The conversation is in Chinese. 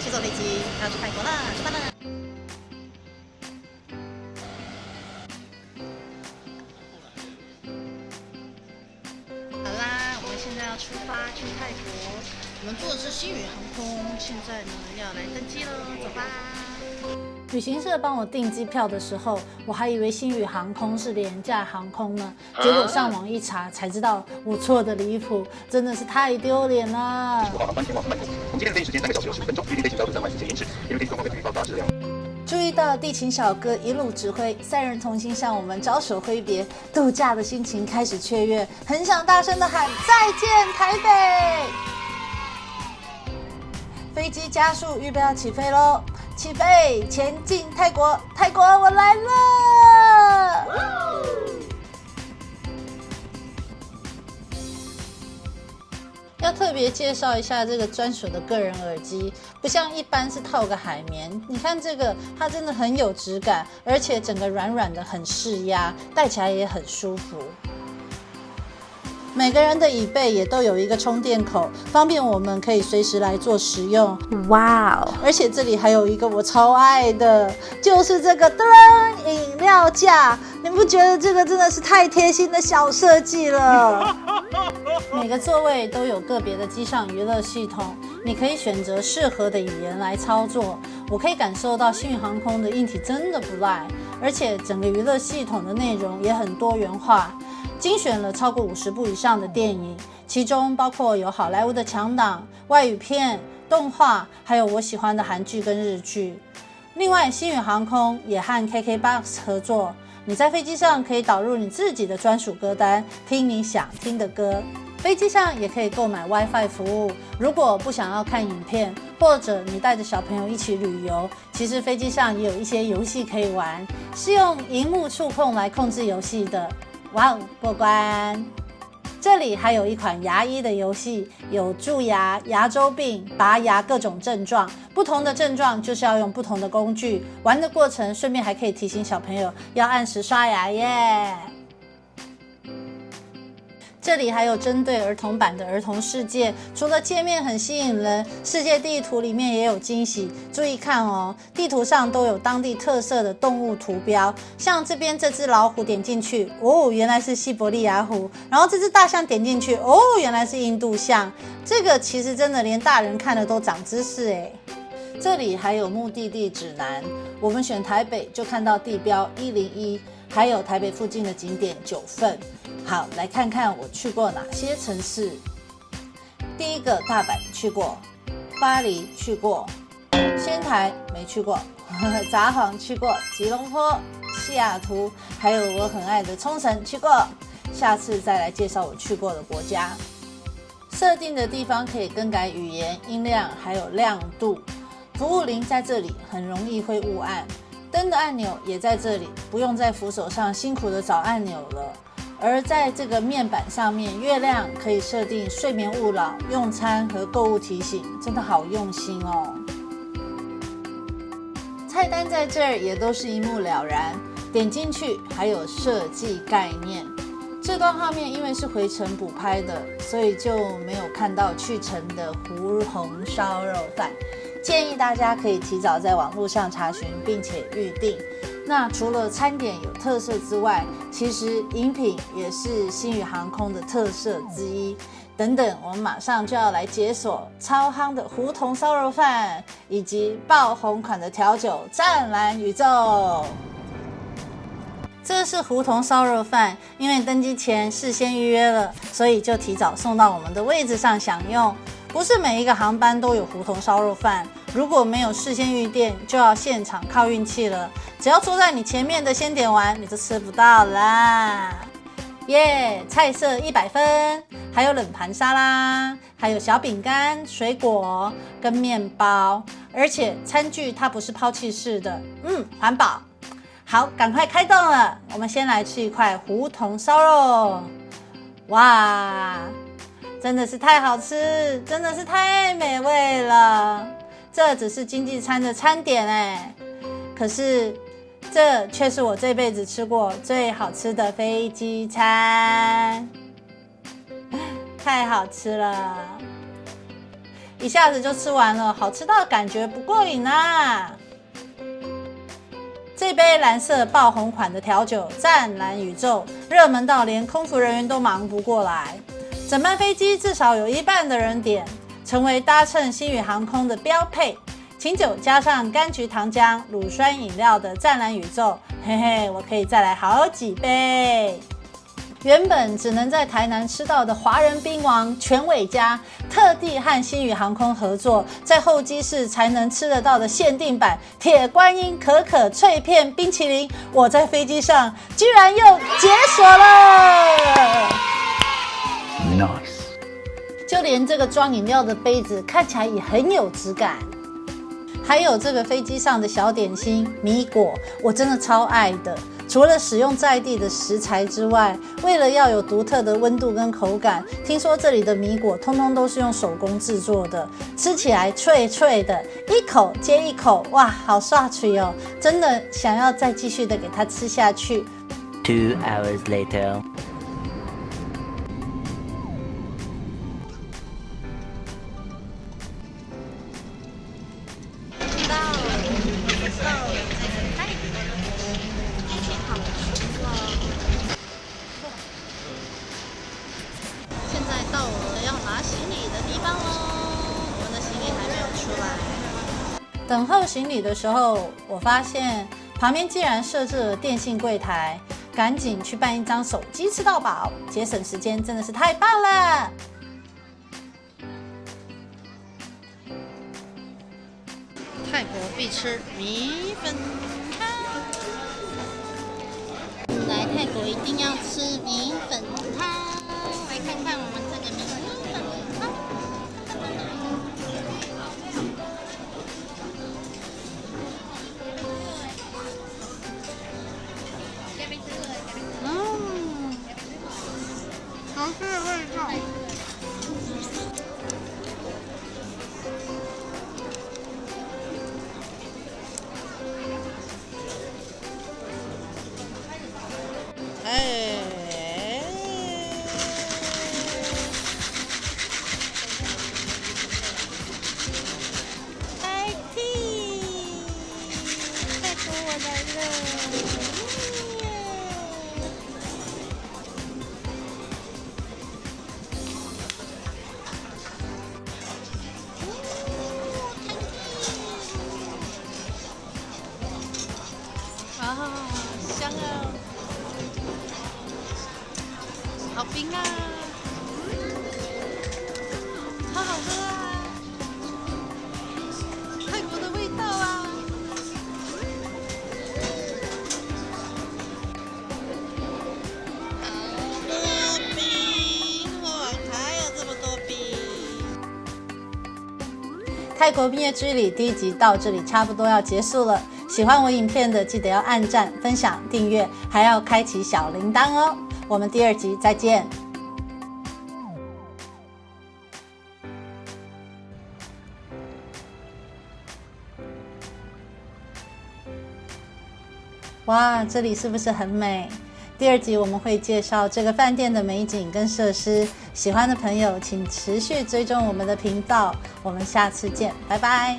去坐飞机，要去泰国啦，出发啦！好啦，我们现在要出发去泰国。我们坐的是星宇航空，现在呢要来登机了，走吧！旅行社帮我订机票的时候，我还以为星宇航空是廉价航空呢，结果上网一查才知道我错的离谱，真的是太丢脸了。15号航班前往曼谷，我们今天的飞行时间3个小时50分钟，预定飞行高度3万4千英尺，因为飞机状况会予以报达质量。注意到地勤小哥一路指挥，3人同行向我们招手挥别，度假的心情开始雀跃，很想大声的喊再见台北。飞机加速，预备要起飞喽！起飞，前进泰国，泰国我来了！要特别介绍一下这个专属的个人耳机，不像一般是套个海绵，你看这个它真的很有质感，而且整个软软的，很释压，戴起来也很舒服。每个人的椅背也都有一个充电口，方便我们可以随时来做使用。哇哦！而且这里还有一个我超爱的，就是这个饮料架，你不觉得这个真的是太贴心的小设计了？每个座位都有个别的机上娱乐系统，你可以选择适合的语言来操作。我可以感受到星宇航空的硬体真的不赖，而且整个娱乐系统的内容也很多元化。精选了超过50部以上的电影，其中包括有好莱坞的强档、外语片、动画，还有我喜欢的韩剧跟日剧。另外，星宇航空也和 KKBOX 合作，你在飞机上可以导入你自己的专属歌单，听你想听的歌。飞机上也可以购买 WiFi 服务，如果不想要看影片，或者你带着小朋友一起旅游，其实飞机上也有一些游戏可以玩，是用萤幕触控来控制游戏的。哇哦，过关！这里还有一款牙医的游戏，有蛀牙、牙周病、拔牙各种症状，不同的症状就是要用不同的工具。玩的过程顺便还可以提醒小朋友要按时刷牙耶。这里还有针对儿童版的儿童世界，除了界面很吸引人，世界地图里面也有惊喜。注意看哦，地图上都有当地特色的动物图标，像这边这只老虎点进去，哦，原来是西伯利亚虎；然后这只大象点进去，哦，原来是印度象。这个其实真的连大人看了都长知识诶。这里还有目的地指南，我们选台北就看到地标101，还有台北附近的景点9份。好，来看看我去过哪些城市。第一个大阪去过，巴黎去过，仙台没去过，札幌去过，吉隆坡、西雅图，还有我很爱的冲绳去过。下次再来介绍我去过的国家。设定的地方可以更改语言、音量还有亮度。服务铃在这里很容易会误按，灯的按钮也在这里，不用在扶手上辛苦的找按钮了。而在这个面板上面，月亮可以设定睡眠勿扰、用餐和购物提醒，真的好用心哦。菜单在这儿也都是一目了然，点进去还有设计概念。这段画面因为是回程补拍的，所以就没有看到去程的胡红烧肉饭，建议大家可以提早在网络上查询并且预定。那除了餐点有特色之外，其实饮品也是星宇航空的特色之一。等等，我们马上就要来解锁超夯的胡同烧肉饭，以及爆红款的调酒湛蓝宇宙。这是胡同烧肉饭，因为登机前事先预约了，所以就提早送到我们的位置上享用。不是每一个航班都有胡同烧肉饭，如果没有事先预定，就要现场靠运气了。只要坐在你前面的先点完，你就吃不到啦。耶，菜色100分，还有冷盘沙拉，还有小饼干、水果跟面包，而且餐具它不是抛弃式的，环保。好，赶快开动了。我们先来吃一块胡同烧肉。哇，真的是太好吃，真的是太美味了。这只是经济餐的餐点哎，可是这却是我这辈子吃过最好吃的飞机餐，太好吃了，一下子就吃完了，好吃到感觉不过瘾啊。这杯蓝色爆红款的调酒湛蓝宇宙，热门到连空服人员都忙不过来，整班飞机至少有一半的人点，成为搭乘星宇航空的标配。清酒加上柑橘糖浆、乳酸饮料的湛蓝宇宙，嘿嘿，我可以再来好几杯。原本只能在台南吃到的华人冰王全伟家，特地和星宇航空合作，在候机室才能吃得到的限定版铁观音可可脆片冰淇淋，我在飞机上居然又解锁了。Nice， 就连这个装饮料的杯子看起来也很有质感。还有这个飞机上的小点心米果，我真的超爱的。除了使用在地的食材之外，为了要有独特的温度跟口感，听说这里的米果通通都是用手工制作的，吃起来脆脆的，一口接一口，哇，好爽脆哦！真的想要再继续的给它吃下去。2 hours later。等候行李的时候，我发现旁边竟然设置了电信柜台，赶紧去办一张手机吃到饱，节省时间，真的是太棒了！泰国必吃米粉汤，来泰国一定要吃米粉汤。来看看我们这个米粉汤。好吃的味道。香啊，好冰啊，好好喝啊，泰国的味道啊。好多冰，哇，还有这么多冰。泰国蜜月之旅第1集到这里差不多要结束了。喜欢我影片的记得要按赞、分享、订阅，还要开启小铃铛哦。我们第2集再见。哇，这里是不是很美？第2集我们会介绍这个饭店的美景跟设施，喜欢的朋友请持续追踪我们的频道。我们下次见，拜拜。